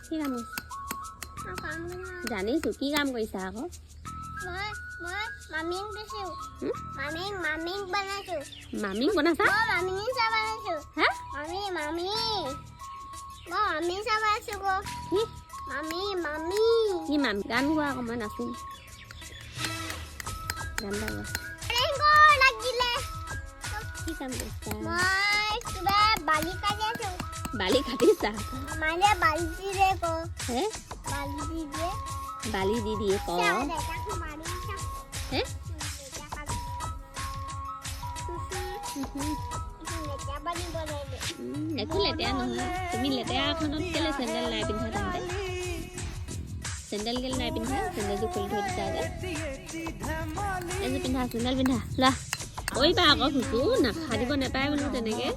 কি কাম জানিছোঁ কি কাম কৰিছা আকৌ মামিক দিছোঁ মামিক বনাইছোঁ মামিক বনাইছা মামিক চাহ বনাইছোঁ হে মামি মামি চাহ বনাইছোঁ গো কি মামি কি মামি গান গোৱা আকৌ মই নাচিম গান এটা গোৱা লাগিলে কি কাম কৰিছা মই কিবা বালি কাটি আছোঁ বালি কাটিছা মানে বালি দিয়ে ক হে বালি দিয়ে বালি দি দিয়ে ক হে একো লেতেৰা নহয় তুমি লেতেৰাখনত কেলে চেণ্ডেল নাই পিন্ধা তেন্তে চেণ্ডেল কেলে নাই পিন্ধা চেণ্ডেলযোৰ খুলি থৈ দিছা যে এইযোৰ পিন্ধা চেণ্ডেল পিন্ধা লোৱা কৰিবা আকৌ খুচু নাখাদিব নাপায় বোলো তেনেকৈ